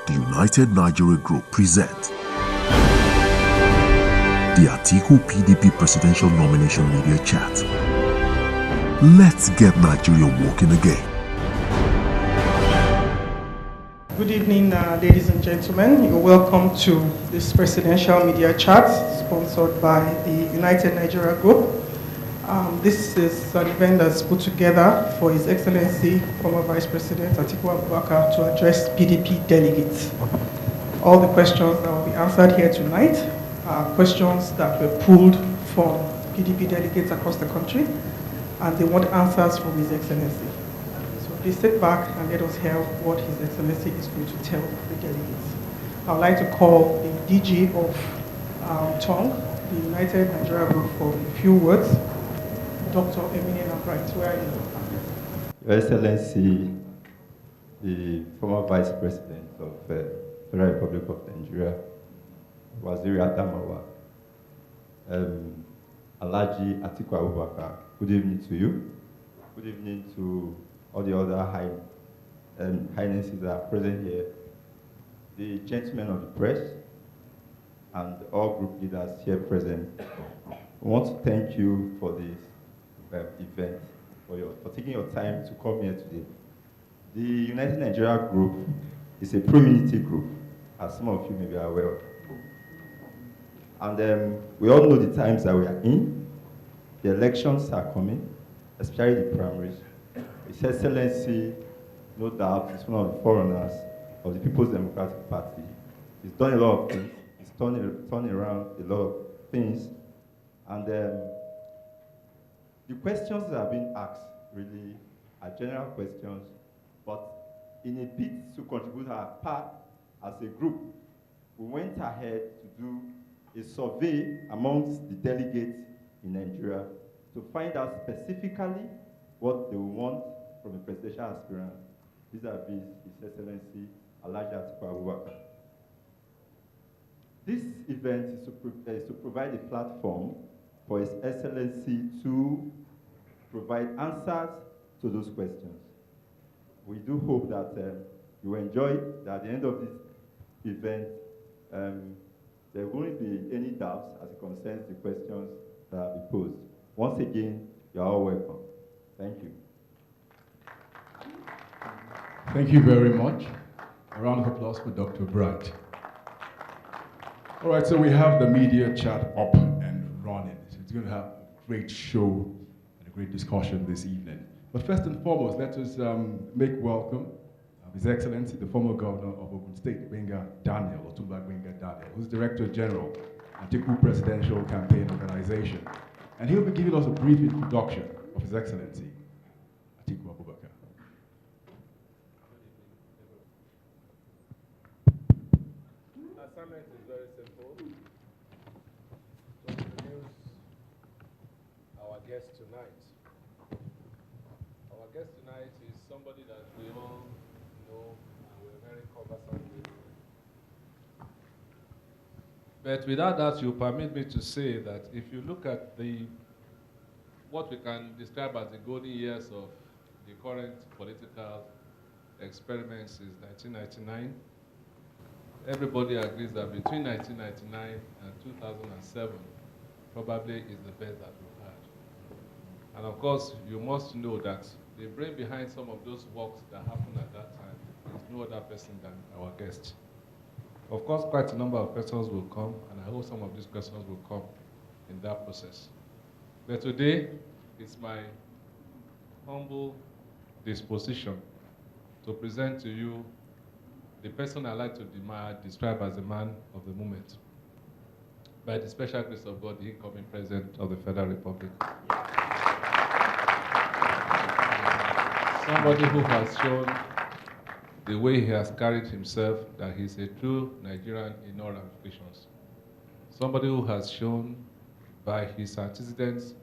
the United Nigeria Group present the Atiku PDP Presidential Nomination Media Chat. Let's get Nigeria walking again. Good evening, ladies and gentlemen. You're welcome to this presidential media chat sponsored by the United Nigeria Group. This is an event that's put together for His Excellency, former Vice President Atiku Abubakar, to address PDP delegates. All the questions that will be answered here tonight are questions that were pulled from PDP delegates across the country, and they want answers from His Excellency. So please sit back and let us hear what His Excellency is going to tell the delegates. I would like to call the DG of TONG, the United Nigeria Group, for a few words. Dr. Eminem Bright, where are you? Your Excellency, the former Vice President of the Federal Republic of Nigeria, Waziri Adamawa, Alhaji Atiku Abubakar, good evening to you. Good evening to all the other highnesses that are present here, the gentlemen of the press, and all group leaders here present. We want to thank you for this event, for taking your time to come here today. The United Nigeria Group is a pro-unity group, as some of you may be aware of. And we all know the times that we are in. The elections are coming, especially the primaries. His Excellency, no doubt, is one of the forerunners of the People's Democratic Party. He's done a lot of things. He's turned around a lot of things. And the questions that are being asked really are general questions, but in a bid to contribute our part as a group, we went ahead to do a survey amongst the delegates in Nigeria to find out specifically what they want from a presidential aspirant vis-a-vis His Excellency Alhaji Atiku Abubakar. This event is to provide a platform for His Excellency to provide answers to those questions. We do hope that you enjoy that at the end of this event, there won't be any doubts as it concerns the questions that will be posed. Once again, you are all welcome. Thank you. Thank you very much. A round of applause for Dr. Bright. All right, so we have the media chat up and running. So it's going to have a great show and a great discussion this evening. But first and foremost, let us make welcome His Excellency, the former governor of Ogun State, Gbenga Daniel, Otumba Gbenga Daniel, who's Director General, Atiku Presidential Campaign Organization. And he'll be giving us a brief introduction of His Excellency, Atiku Abubakar. The assignment is very simple. To introduce our guest tonight. Our guest tonight is somebody that we all know and we're very conversant with. But without that, you permit me to say that if you look at what we can describe as the golden years of the current political experiment since 1999, everybody agrees that between 1999 and 2007 probably is the best that we've had. And of course, you must know that the brain behind some of those works that happened at that time is no other person than our guest. Of course, quite a number of questions will come, and I hope some of these questions will come in that process. But today, it's my humble disposition to present to you the person I like to describe as the man of the moment. By the special grace of God, the incoming President of the Federal Republic. Somebody who has shown the way he has carried himself that he's a true Nigerian in all ramifications. Somebody who has shown by his antecedents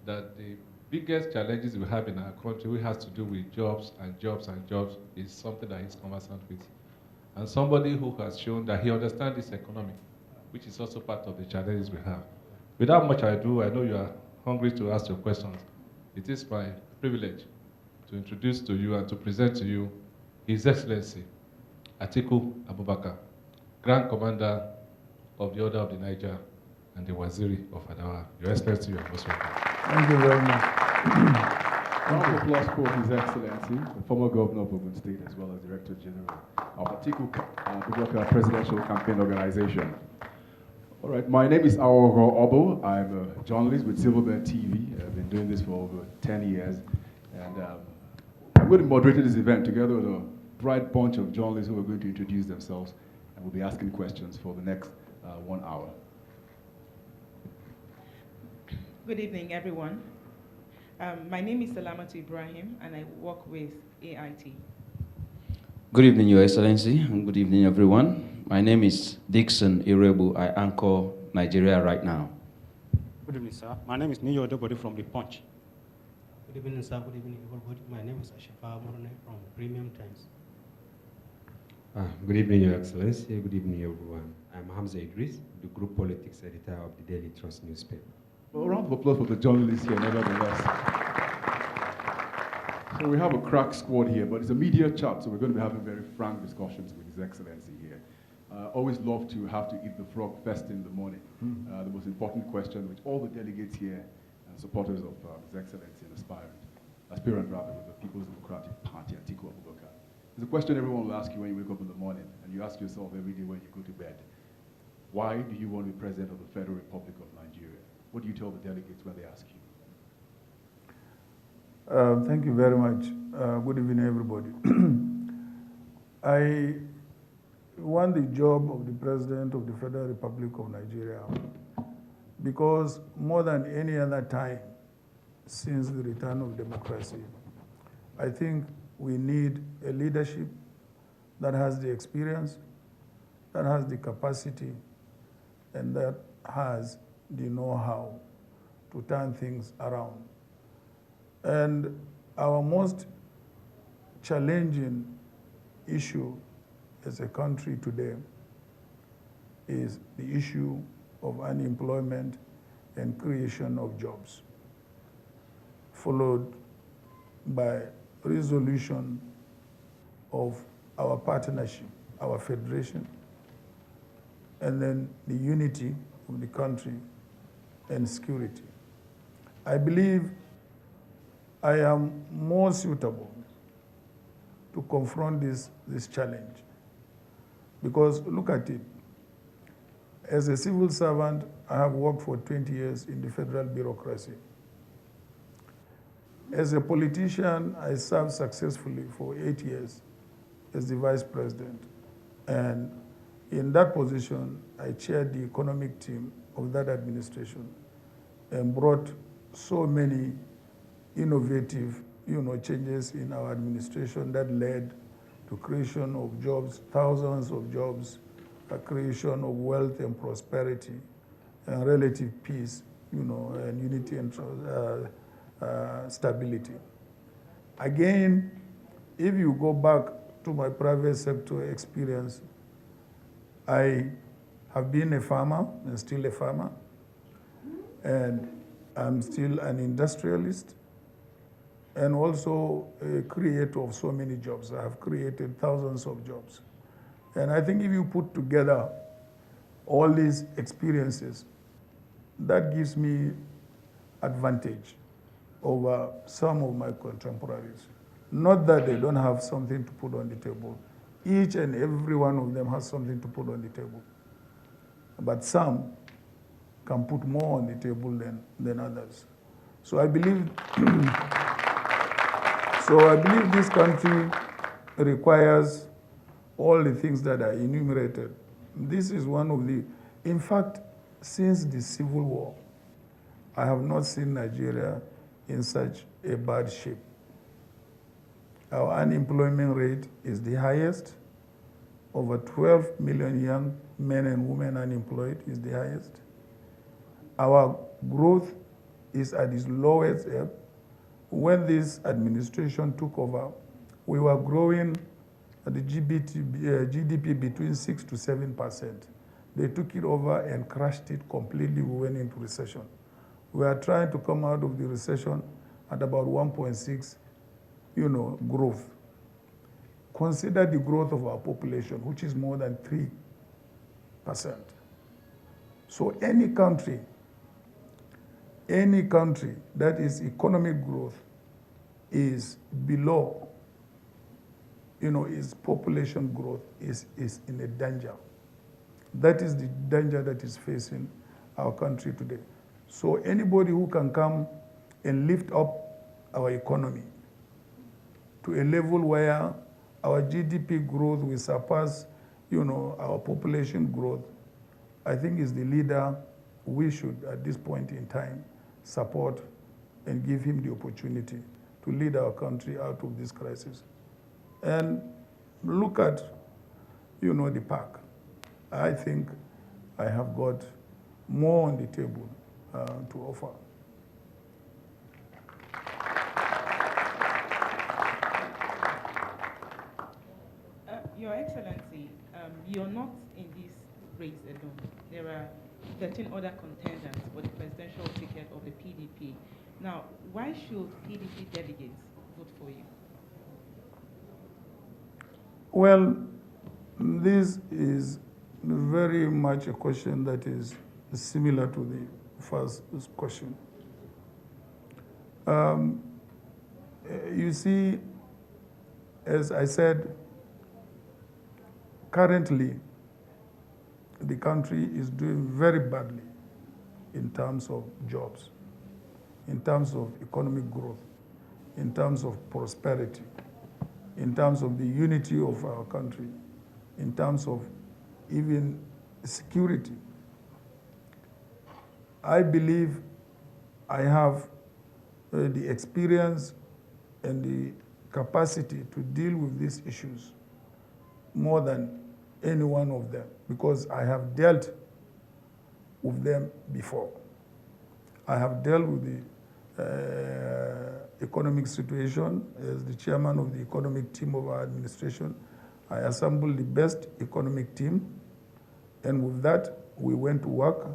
that the biggest challenges we have in our country, which has to do with jobs and jobs and jobs, is something that he's conversant with. And somebody who has shown that he understands this economy, which is also part of the challenges we have. Without much ado, I know you are hungry to ask your questions. It is my privilege to introduce to you and to present to you His Excellency Atiku Abubakar, Grand Commander of the Order of the Niger and the Waziri of Adawa. Your Excellency, you are most welcome. Thank you very much. Round of applause for His Excellency, the former Governor of Ogun State, as well as Director General of Atiku Abubakar Presidential Campaign Organization. All right, my name is Aoro Obo. I'm a journalist with Silverbird TV. I've been doing this for over 10 years. And I'm going to moderate this event together with a bright bunch of journalists who are going to introduce themselves, and we'll be asking questions for the next 1 hour. Good evening, everyone. My name is Salamatu Ibrahim, and I work with AIT. Good evening, Your Excellency, and good evening, everyone. My name is Dixon Irebu. I anchor Nigeria right now. Good evening, sir. My name is Niyo Odobody from The Punch. Good evening, sir. Good evening, everybody. My name is Ashifa Morone from Premium Times. Good evening, Your Excellency. Good evening, everyone. I'm Hamza Idris, the Group Politics Editor of the Daily Trust newspaper. Well, a round of applause for the journalists here, nevertheless. So we have a crack squad here, but it's a media chat, so we're going to be having very frank discussions with His Excellency here. Always love to have to eat the frog first in the morning. The most important question, which all the delegates here and supporters of His Excellency and aspirant rather, with the People's Democratic Party, Atiku Abubakar. It's a question everyone will ask you when you wake up in the morning, and you ask yourself every day when you go to bed. Why do you want to be president of the Federal Republic of Nigeria? What do you tell the delegates when they ask you? Thank you very much. Good evening, everybody. I want the job of the President of the Federal Republic of Nigeria because more than any other time since the return of democracy, I think we need a leadership that has the experience, that has the capacity, and that has the know-how to turn things around. And our most challenging issue as a country today is the issue of unemployment and creation of jobs, followed by resolution of our partnership, our federation, and then the unity of the country and security. I believe I am more suitable to confront this challenge because look at it. As a civil servant, I have worked for 20 years in the federal bureaucracy. As a politician, I served successfully for 8 years as the vice president. And in that position, I chaired the economic team of that administration and brought so many innovative changes in our administration that led to creation of jobs, thousands of jobs, a creation of wealth and prosperity and relative peace, and unity and stability. Again, if you go back to my private sector experience, I have been a farmer and still a farmer, and I'm still an industrialist and also a creator of so many jobs. I have created thousands of jobs. And I think if you put together all these experiences, that gives me advantage over some of my contemporaries. Not that they don't have something to put on the table. Each and every one of them has something to put on the table. But some can put more on the table than others. So I believe this country requires all the things that are enumerated. This is one of the, in fact, since the Civil War, I have not seen Nigeria in such a bad shape. Our unemployment rate is the highest. Over 12 million young men and women unemployed is the highest. Our growth is at its lowest ebb. When this administration took over, we were growing at the GDP between 6 to 7%. They took it over and crashed it completely. We went into recession. We are trying to come out of the recession at about 1.6, growth. consider the growth of our population, which is more than 3%. So any country that is economic growth is below, its population growth is in a danger. That is the danger that is facing our country today. So anybody who can come and lift up our economy to a level where our GDP growth will surpass, our population growth, I think is the leader we should, at this point in time, support and give him the opportunity to lead our country out of this crisis. And look at, the park. I think I have got more on the table to offer. Your Excellency, you're not in this race alone. There are 13 other contenders for the presidential ticket of the PDP. Now, why should PDP delegates vote for you? Well, this is very much a question that is similar to the first question. You see, as I said, currently, the country is doing very badly in terms of jobs, in terms of economic growth, in terms of prosperity, in terms of the unity of our country, in terms of even security. I believe I have the experience and the capacity to deal with these issues more than any one of them, because I have dealt with them before. I have dealt with the economic situation as the chairman of the economic team of our administration. I assembled the best economic team, and with that, we went to work,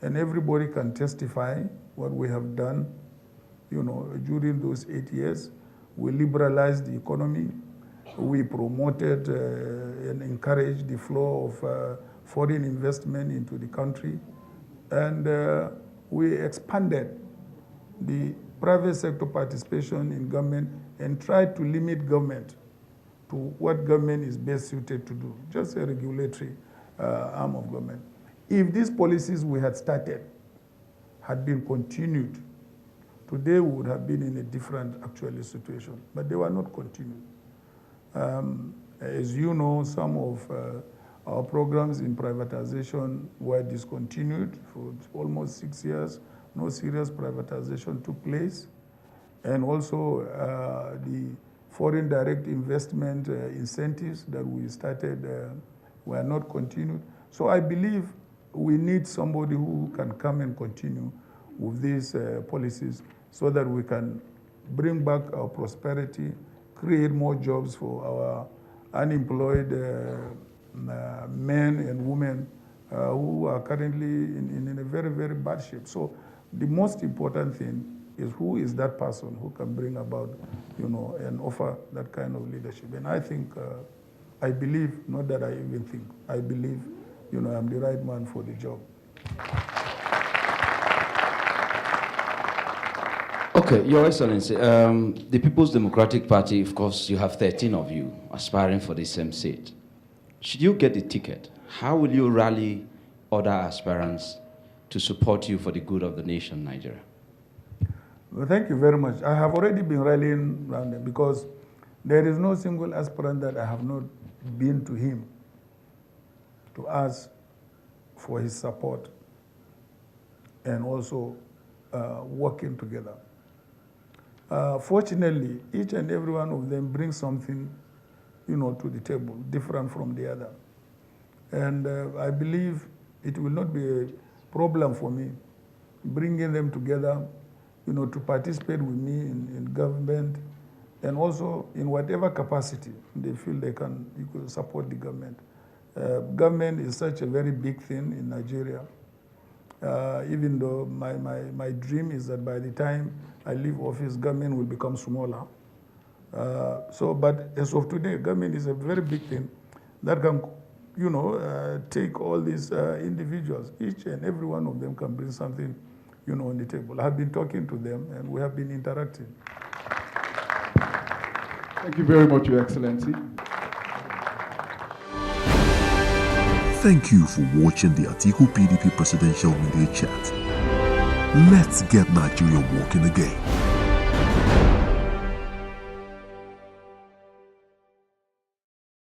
and everybody can testify what we have done, during those 8 years. We liberalized the economy. We promoted and encouraged the flow of foreign investment into the country. And we expanded the private sector participation in government and tried to limit government to what government is best suited to do, just a regulatory arm of government. If these policies we had started had been continued, today we would have been in a different actually situation, but they were not continued. As you know, some of our programs in privatization were discontinued for almost 6 years. No serious privatization took place. And also the foreign direct investment incentives that we started were not continued. So I believe we need somebody who can come and continue with these policies so that we can bring back our prosperity, create more jobs for our unemployed men and women who are currently in a very, very bad shape. So the most important thing is who is that person who can bring about, and offer that kind of leadership. And I think, I believe, not that I even think, I believe, I'm the right man for the job. Okay, Your Excellency, the People's Democratic Party, of course, you have 13 of you aspiring for the same seat. Should you get the ticket, how will you rally other aspirants to support you for the good of the nation, Nigeria? Well, thank you very much. I have already been rallying around them because there is no single aspirant that I have not been to him to ask for his support and also working together. Fortunately, each and every one of them brings something, to the table, different from the other. And I believe it will not be a problem for me bringing them together, to participate with me in government and also in whatever capacity they feel they can support the government. Government is such a very big thing in Nigeria. Even though my dream is that by the time I leave office, government will become smaller. But as of today, government is a very big thing that can, take all these individuals. Each and every one of them can bring something, on the table. I have been talking to them and we have been interacting. Thank you very much, Your Excellency. Thank you for watching the Atiku PDP Presidential Media Chat. Let's get Nigeria walking again.